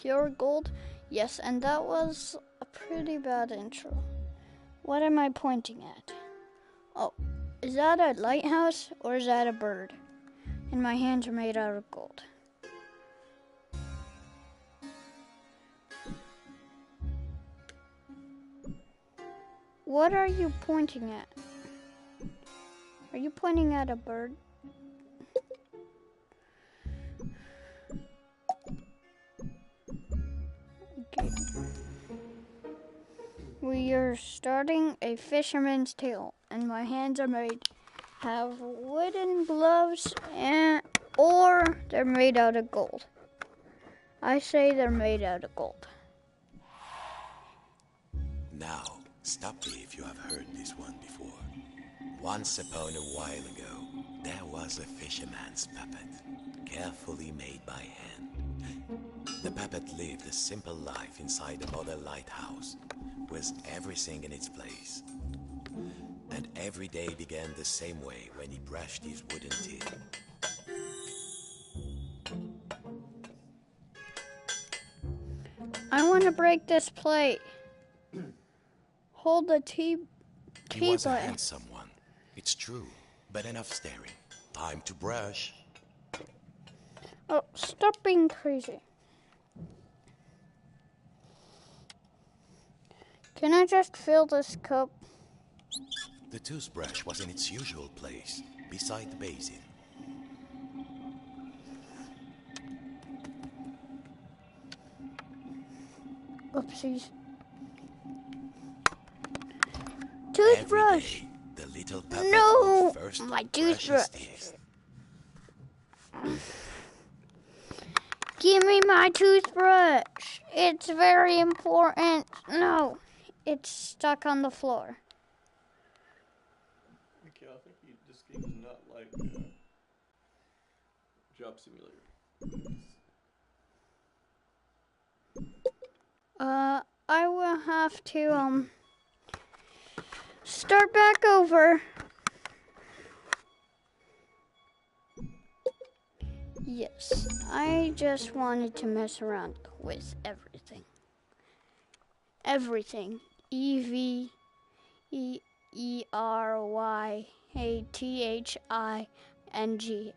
pure gold? Yes, and that was a pretty bad intro. What am I pointing at? Oh, is that a lighthouse or is that a bird? And my hands are made out of gold. What are you pointing at? Are you pointing at a bird? Okay. We are starting a fisherman's tale, and my hands are made have wooden gloves or they're made out of gold. I say they're made out of gold. Now, stop me if you have heard this one before. Once upon a while ago, there was a fisherman's puppet, carefully made by hand. The puppet lived a simple life inside a model lighthouse, with everything in its place. And every day began the same way when he brushed his wooden teeth. I want to break this plate. Hold the tea He was a button. handsome one, it's true, but enough staring. Time to brush. Oh, stop being crazy. Can I just fill this cup? The toothbrush was in its usual place, beside the basin. Oopsies. Toothbrush! Every day, the little puppet No! would first My brush his toothbrush. teeth. Give me my toothbrush. It's very important. No, it's stuck on the floor. Okay, I think this game is not like Job Simulator. I will have to, start back over. Yes, I just wanted to mess around with everything. Everything. EVERYATHING.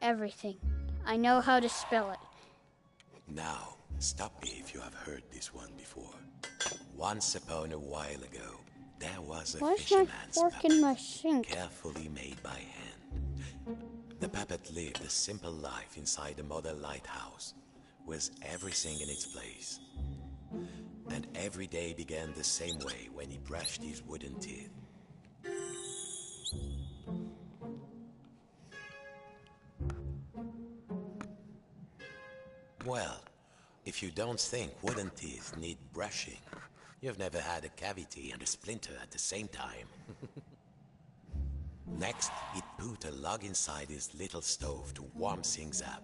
Everything. I know how to spell it. Now, stop me if you have heard this one before. Once upon a while ago, there was a Where's my fisherman's fork puppet, in my sink? carefully made by hand. The puppet lived a simple life inside a model lighthouse, with everything in its place. And every day began the same way when he brushed his wooden teeth. Well, if you don't think wooden teeth need brushing, you've never had a cavity and a splinter at the same time. Next, he'd put a log inside his little stove to warm things up.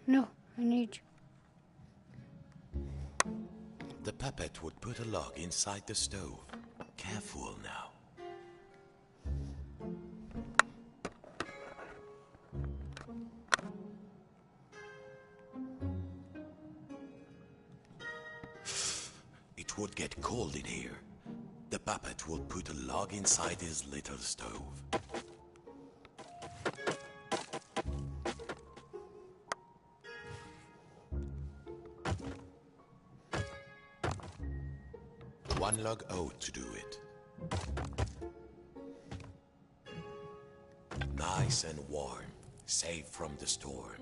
No, I need you. The puppet would put a log inside the stove. Careful now. It would get cold in here. The puppet would put a log inside his little stove. One log out to do it. Nice and warm, safe from the storm.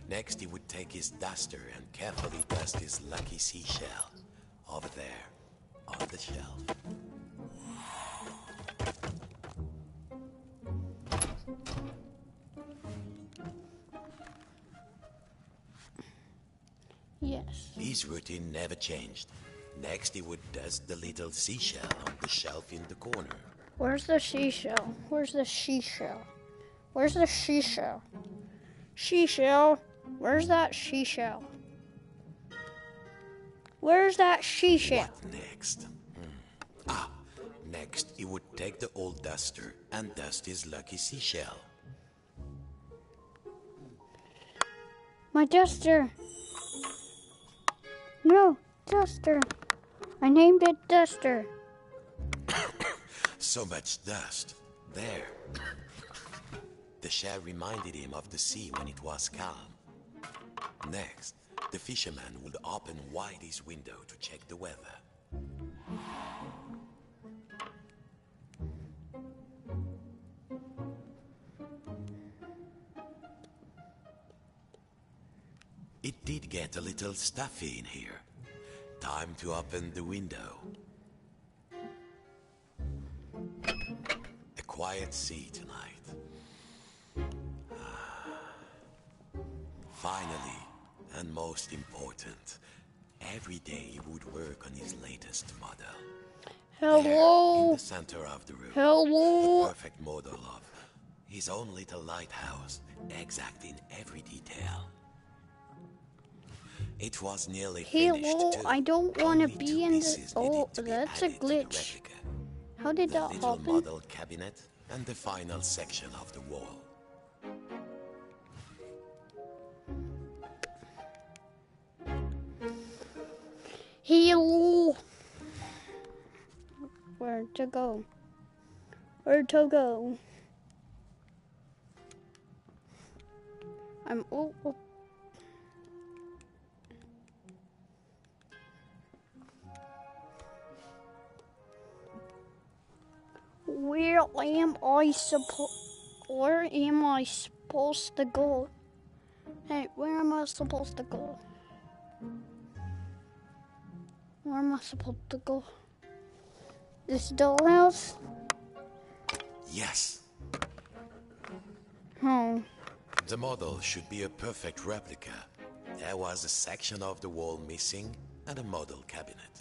Next he would take his duster and carefully dust his lucky seashell. Over there, on the shelf. Yes. His routine never changed. Next he would dust the little seashell on the shelf in the corner. Where's the seashell? Where's the seashell? Where's the seashell? Seashell. Where's that seashell? Where's that seashell? What next? Next, he would take the old duster and dust his lucky seashell. My duster. No, duster. I named it Duster. So much dust. There. The shell reminded him of the sea when it was calm. Next, the fisherman would open wide his window to check the weather. It did get a little stuffy in here. Time to open the window. A quiet sea tonight. Finally, and most important, every day he would work on his latest model. There, in Hello. the center of the room, Hello. the perfect model of his own little lighthouse, exact in every detail. It was nearly finished Hello. too. I don't want to Only be two in the. pieces Oh, needed to be that's a added to the glitch. replica. How did The that little happen? model cabinet and the final section of the wall. Hello. Where to go? Where to go? I'm oh. Where am I supposed to go? Hey, where am I supposed to go? Where am I supposed to go? This dollhouse? Yes, Oh. the model should be a perfect replica. There was a section of the wall missing and a model cabinet.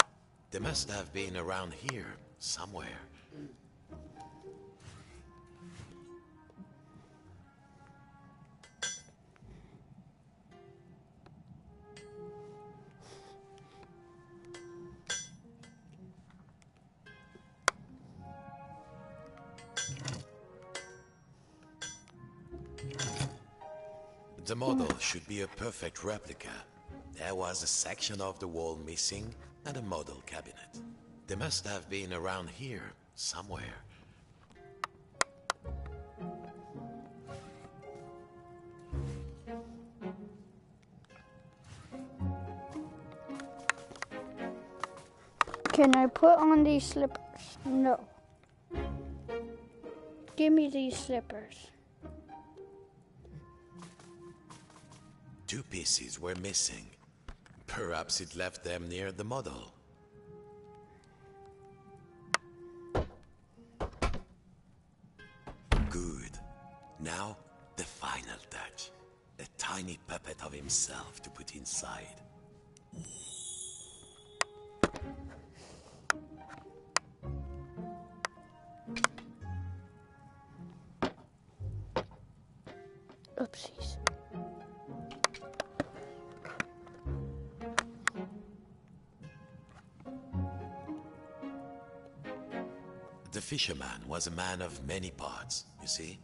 They must have been around here somewhere. The model should be a perfect replica. There was a section of the wall missing and a model cabinet. They must have been around here somewhere. Can I put on these slippers? No. Give me these slippers. Two pieces were missing. Perhaps it left them near the model. Good. Now, the final touch. A tiny puppet of himself to put inside. Oopsies. The fisherman was a man of many parts, you see.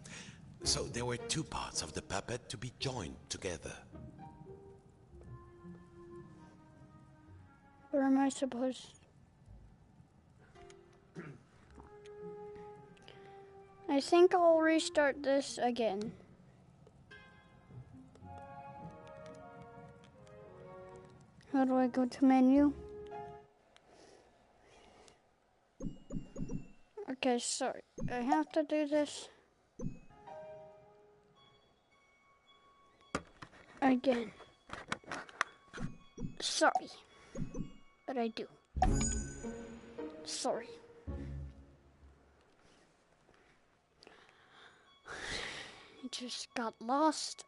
So there were two parts of the puppet to be joined together. Where am I supposed? I think I'll restart this again. How do I go to menu? Okay, sorry. I have to do this again. Sorry. But I do. Sorry. I just got lost.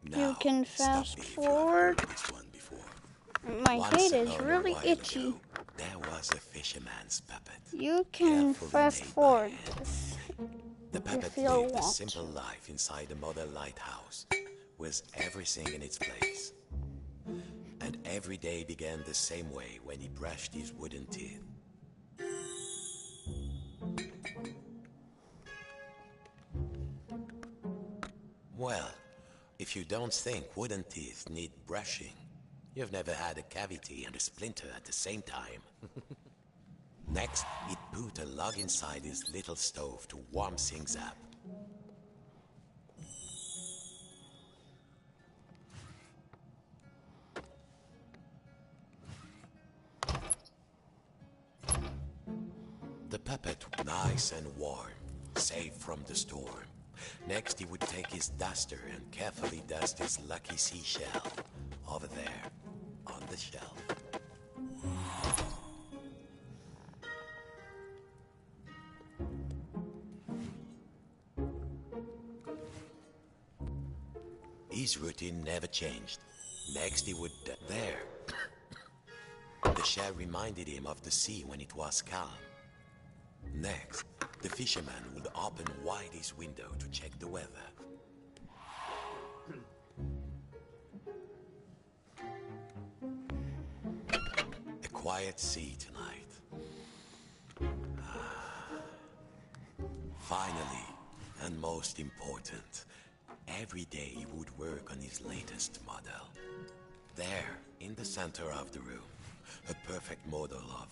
Now, You can stop fast me if you have forward. heard this one before. My Once head is upon a really while itchy. ago, There was a fisherman's puppet. You can Carefully fast made by forward hand. this. The puppet you lived a want simple life inside the model lighthouse, with everything in its place. And every day began the same way when he brushed his wooden teeth. Well, if you don't think wooden teeth need brushing, you've never had a cavity and a splinter at the same time. Next, he'd put a log inside his little stove to warm things up. The puppet was nice and warm, safe from the storm. Next, he would take his duster and carefully dust his lucky seashell over there on the shelf. His routine never changed. Next, he would there. The shell reminded him of the sea when it was calm. Next, the fisherman would open wide his window to check the weather. A quiet sea tonight. Finally, and most important, every day he would work on his latest model. There, in the center of the room, a perfect model of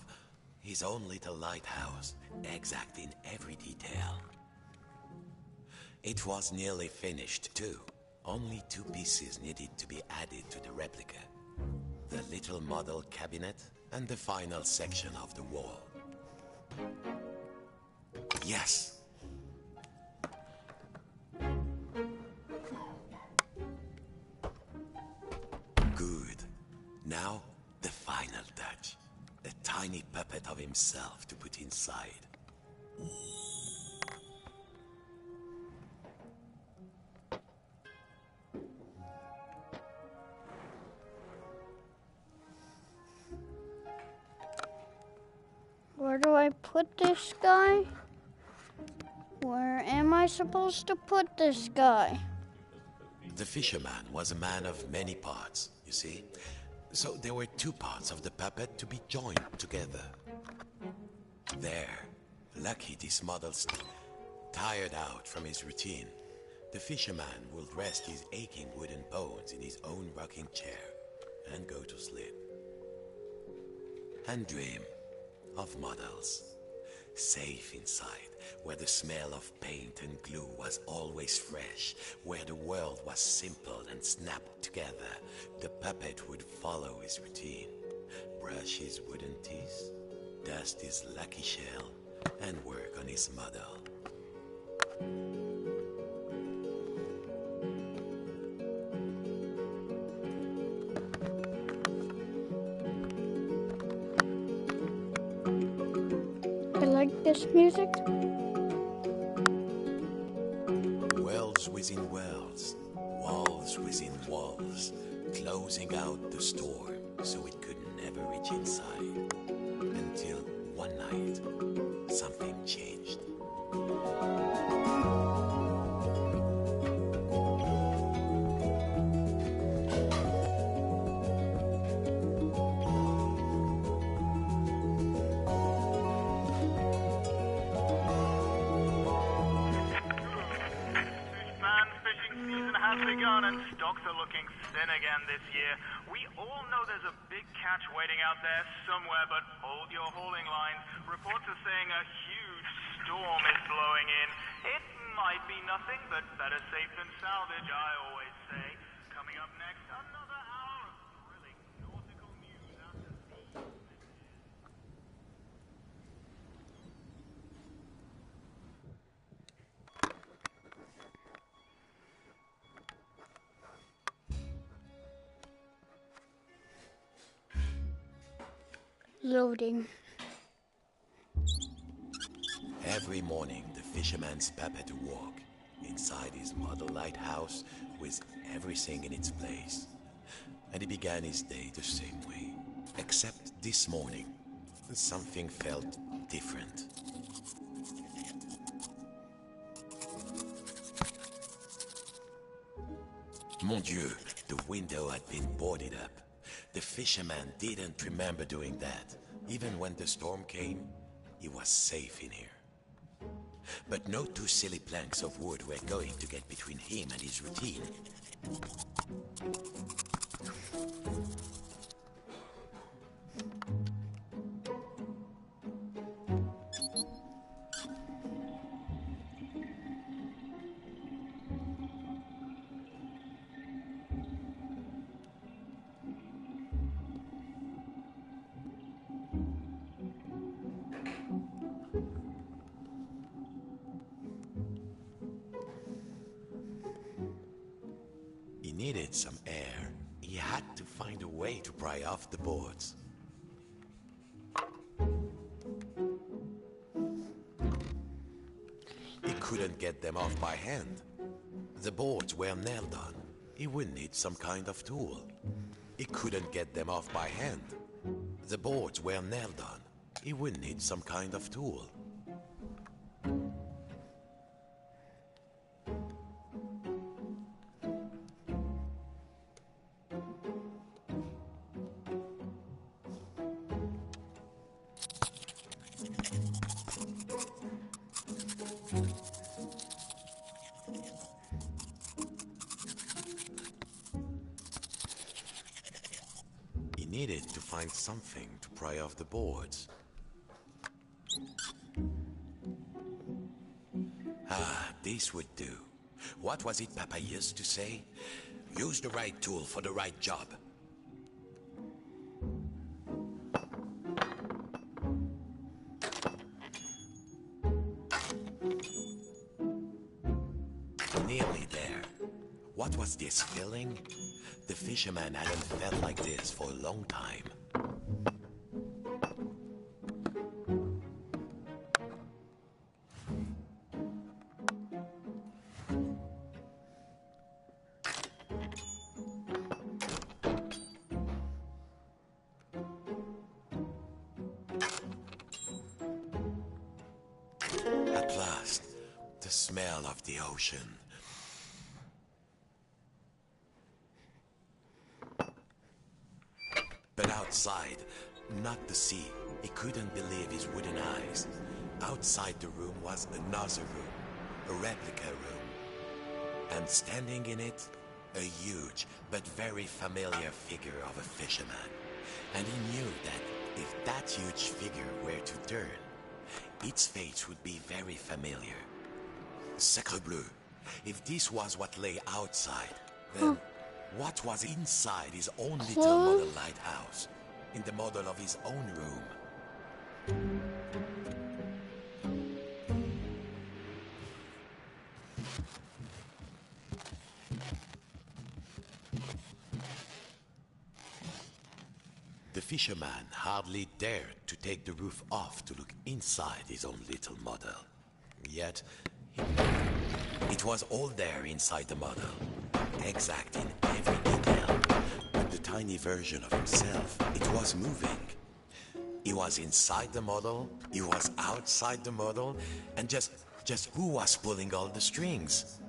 his own little lighthouse, exact in every detail. It was nearly finished, too. Only 2 pieces needed to be added to the replica. The little model cabinet and the final section of the wall. Yes! Good. Now, the final touch. A tiny puppet of himself to put inside. Where do I put this guy? Where am I supposed to put this guy? The fisherman was a man of many parts, you see. So there were 2 parts of the puppet to be joined together. There, lucky this model's tired out from his routine, the fisherman would rest his aching wooden bones in his own rocking chair and go to sleep. And dream of models, safe inside, where the smell of paint and glue was always fresh, where the world was simple and snapped together. The puppet would follow his routine, brush his wooden teeth, dust his lucky shell, and work on his model. I like this music. Worlds within worlds, walls within walls, closing out the storm so it could never reach inside. Until one night, something changed. Begun and stocks are looking thin again this year. We all know there's a big catch waiting out there somewhere, but hold your hauling lines. Reports are saying a huge storm is blowing in. It might be nothing, but better safe than salvage, I always say. Coming up next, another hour of thrilling nautical news out to sea. Loading. Every morning, the fisherman's puppet woke inside his model lighthouse with everything in its place. And he began his day the same way. Except this morning, Something felt different. Mon Dieu, the window had been boarded up. The fisherman didn't remember doing that. Even when the storm came, he was safe in here. But no two silly planks of wood were going to get between him and his routine. He needed some air. He had to find a way to pry off the boards. He couldn't get them off by hand. The boards were nailed on. He would need some kind of tool. He couldn't get them off by hand. The boards were nailed on. He would need some kind of tool. He needed to find something to pry off the boards. Ah, this would do. What was it Papa used to say? Use the right tool for the right job. Nearly there. What was this feeling? The fisherman hadn't felt like this for a long time. At last, the smell of the ocean. But outside, not the sea. He couldn't believe his wooden eyes. Outside the room was another room, a replica room. And standing in it, a huge but very familiar figure of a fisherman. And he knew that if that huge figure were to turn, its face would be very familiar. Sacre bleu, if this was what lay outside, then what was inside his own little model lighthouse, in the model of his own room? The fisherman hardly dared to take the roof off to look inside his own little model. Yet, it was all there inside the model, exact in every detail. But the tiny version of himself, it was moving. He was inside the model, he was outside the model, and just who was pulling all the strings?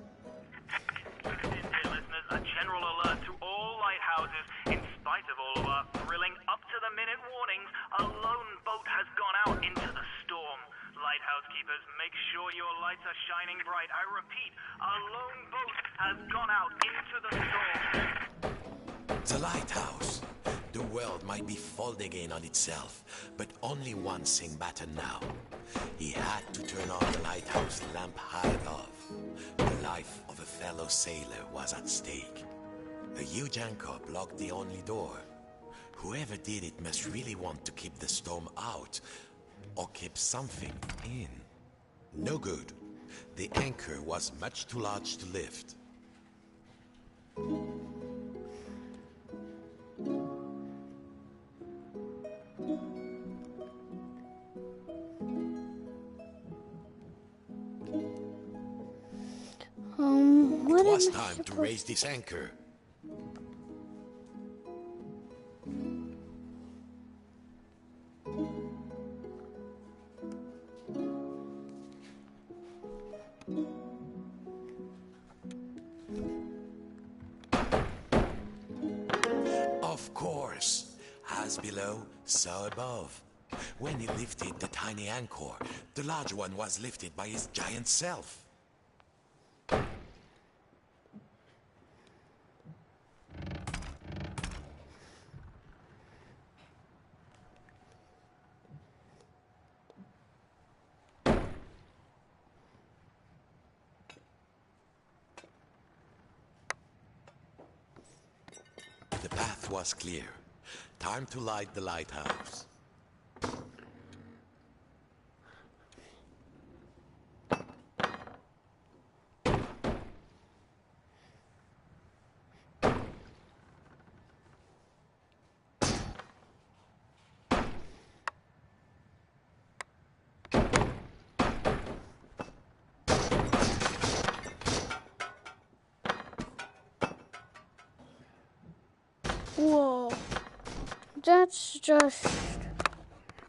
Dear listeners, a general alert to all lighthouses. In spite of all of our thrilling up-to-the-minute warnings, a lone boat has gone out into the storm. Lighthouse keepers, make sure your lights are shining bright. I repeat, a lone boat has gone out into the storm. The lighthouse. The world might be folding in on itself, but only one thing mattered now. He had to turn on the lighthouse lamp high above. The life of a fellow sailor was at stake. A huge anchor blocked the only door. Whoever did it must really want to keep the storm out, or keep something in. No good. The anchor was much too large to lift. It was time to raise this anchor. Of course. As below, so above. When he lifted the tiny anchor, the large one was lifted by his giant self. The path was clear. Time to light the lighthouse. Whoa. That's just...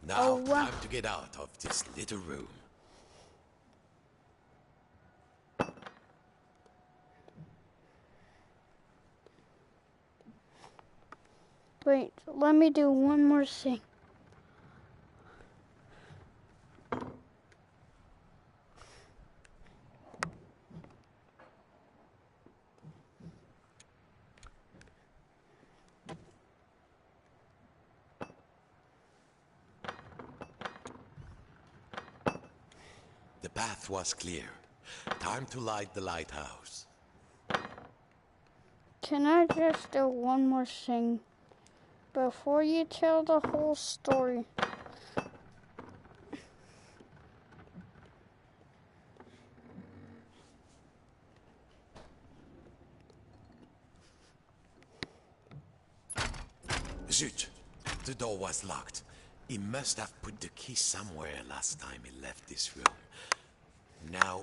Now, Oh, wow. time to get out of this little room. Wait, let me do one more thing. The path was clear. Time to light the lighthouse. Can I just do one more thing before you tell the whole story? Zut! The door was locked. He must have put the key somewhere last time he left this room. Now,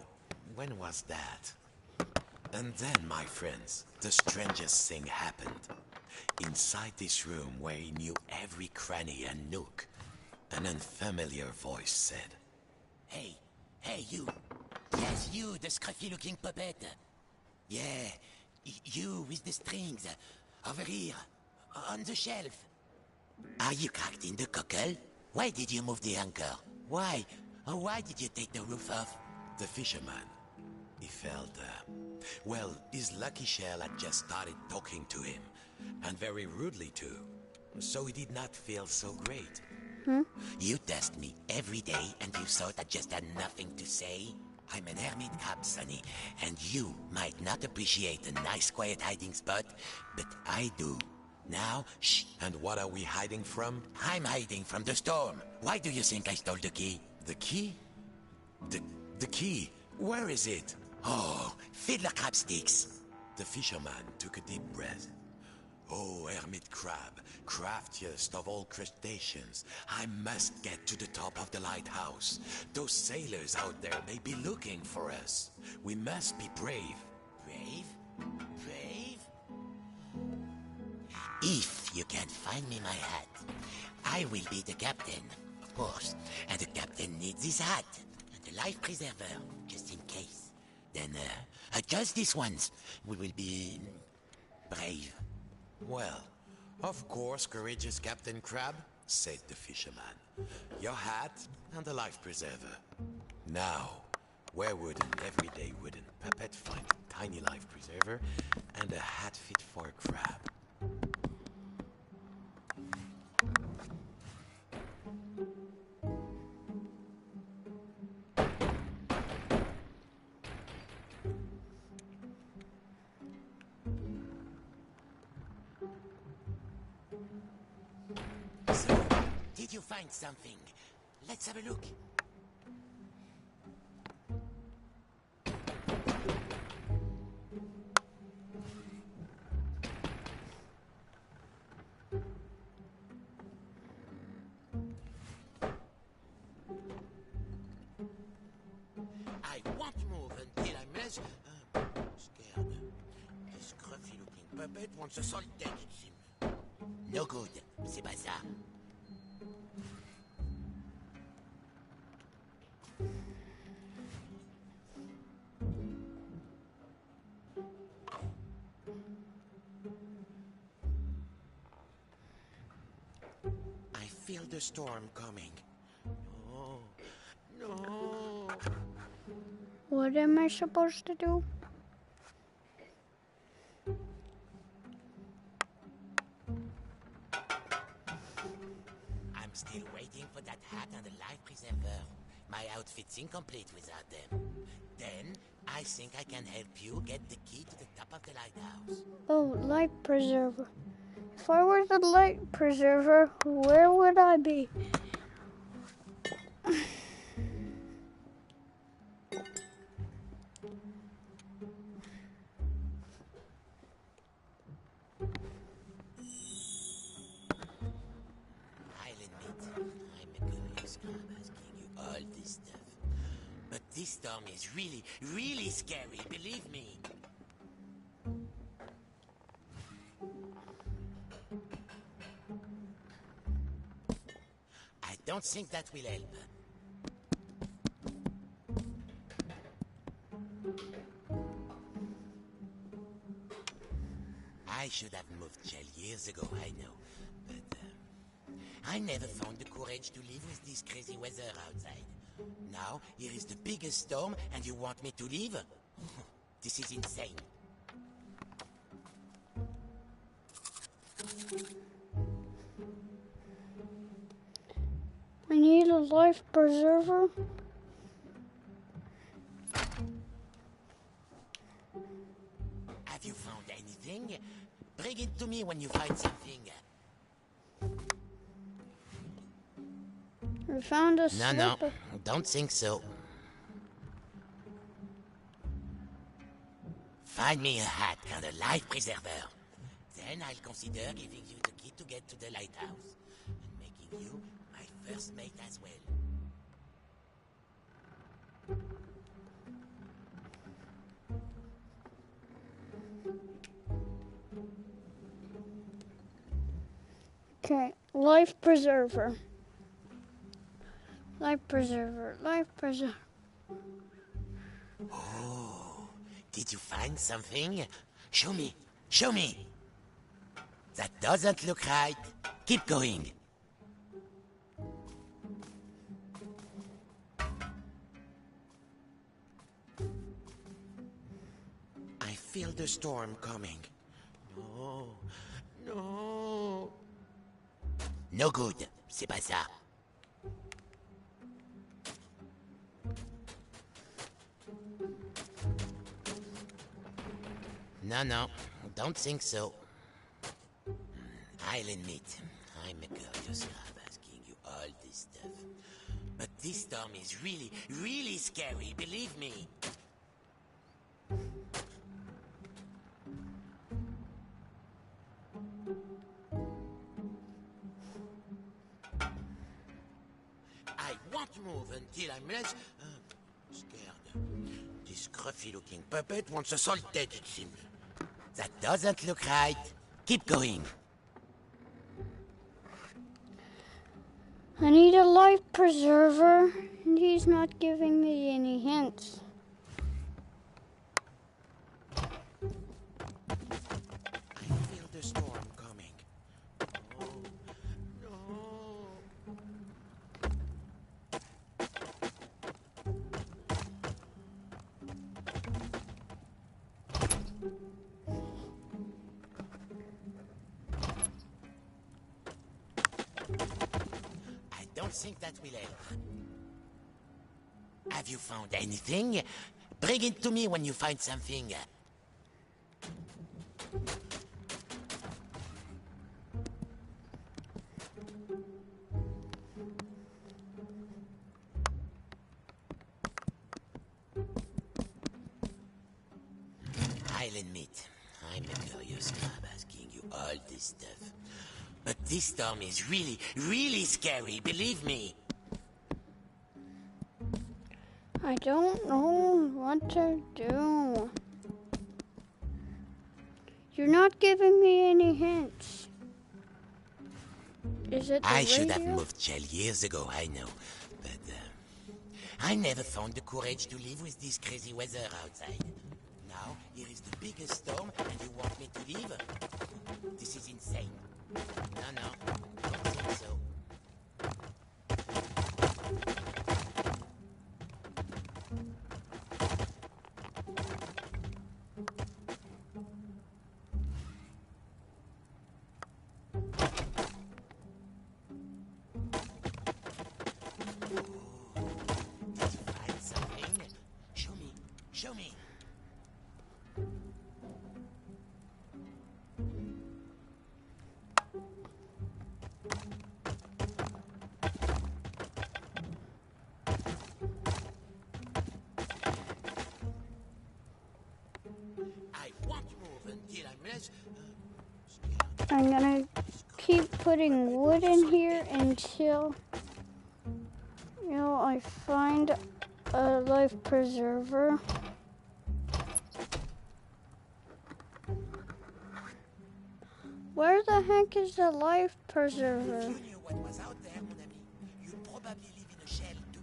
when was that? And then, my friends, the strangest thing happened. Inside this room, where he knew every cranny and nook, an unfamiliar voice said, Hey, you. Yes, you, the scruffy-looking puppet. Yeah, you with the strings. Over here, on the shelf. Are you cracked in the cockle? Why did you move the anchor? Why? Oh, why did you take the roof off? The fisherman. He felt, well, his lucky shell had just started talking to him, and very rudely too. So he did not feel so great. You test me every day and you thought I just had nothing to say? I'm an hermit crab, Sonny, and you might not appreciate a nice quiet hiding spot, but I do. Now, shh. And what are we hiding from? I'm hiding from the storm. Why do you think I stole the key? The key? The key? Where is it? Oh, fiddler crab sticks. The fisherman took a deep breath. Oh, hermit crab, craftiest of all crustaceans, I must get to the top of the lighthouse. Those sailors out there may be looking for us. We must be brave. Brave? Brave? If you can find me my hat, I will be the captain, of course. And the captain needs his hat and a life preserver, just in case. Then, just this once, we will be brave. Well, of course, courageous Captain Crab, said the fisherman. Your hat and a life preserver. Now, where would an everyday wooden puppet find a tiny life preserver and a hat fit for a crab? So, did you find something? Let's have a look. I won't move until I'm less scared. This scruffy-looking puppet wants us all dead, it seems. No good, c'est pas ça. the storm coming. No, no. What am I supposed to do? I'm still waiting for that hat and the life preserver. My outfit's incomplete without them. Then, I think I can help you get the key to the top of the lighthouse. Oh, light preserver. If I were the light preserver, where would I be? I'll admit, I'm a curious crab asking you all this stuff. But this storm is really, really scary, believe me. I don't think that will help. I should have moved gel years ago, I know. But I never found the courage to live with this crazy weather outside. Now, here is the biggest storm, and you want me to leave? This is insane. I need a life preserver. Have you found anything? Bring it to me when you find something. I found a No, slipper. don't think so. Find me a hat and a life preserver. Then I'll consider giving you the key to get to the lighthouse. And making you my first mate as well. Okay, life preserver. Life preserver, life preserver. Oh, did you find something? Show me, show me. That doesn't look right. Keep going. I feel the storm coming. No, no. No good, c'est pas ça. No, don't think so. I'll admit, I'm a curious crab asking you all this stuff. But this storm is really, really scary, believe me. I won't move until I'm less scared. This scruffy-looking puppet wants us all dead, it seems. That doesn't look right. Keep going. I need a life preserver, and he's not giving me any hints. I feel the storm coming. Oh, no. I don't think that will help. Have you found anything? Bring it to me when you find something. I'll admit, I'm a curious crab asking you all this stuff. But this storm is really, really scary, believe me. I don't know what to do. You're not giving me any hints. Is it the I should have radio? moved gel years ago, I know. But I never found the courage to live with this crazy weather outside. Now, here is the biggest storm, and you want me to leave? This is insane. No, don't think so. Show me. I won't move until I'm less scared. I'm gonna keep putting wood in here until, I find a life preserver. Where the heck is the life preserver? If you knew what was out there, mon ami, you'd probably live in a shell too.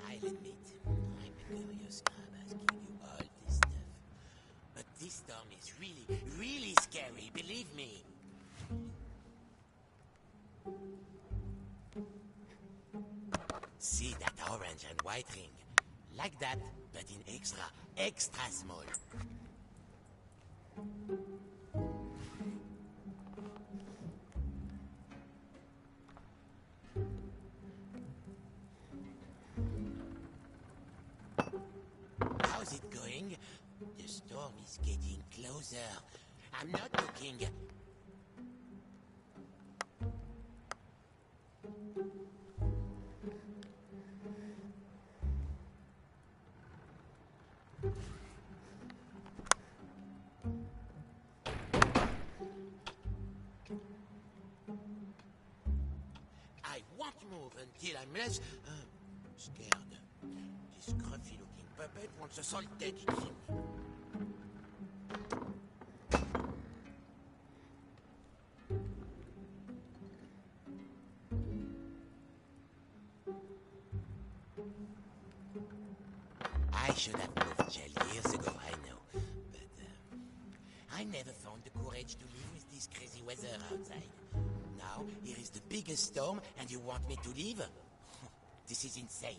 I'll admit, I'm a curious crab asking you all this stuff. But this storm is really, really scary, believe me. See that orange and white ring? Like that, but in extra, extra small. How's it going? The storm is getting closer. I'm not looking. I won't move until I'm less scared. This scruffy-looking puppet wants us all dead, it seems. I should have moved Shell years ago, I know. But I never found the courage to live with this crazy weather outside. Now, here is the biggest storm, and you want me to leave? This is insane.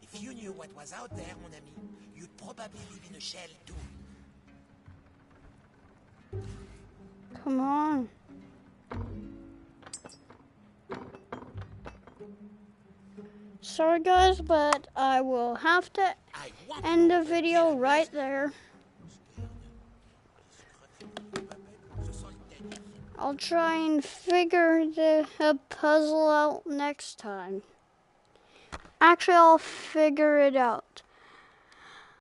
If you knew what was out there, mon ami, you'd probably live in a shell too. Come on. Sorry guys, but I will have to I want end the more than video deal. right there. I'll try and figure the puzzle out next time. Actually, I'll figure it out.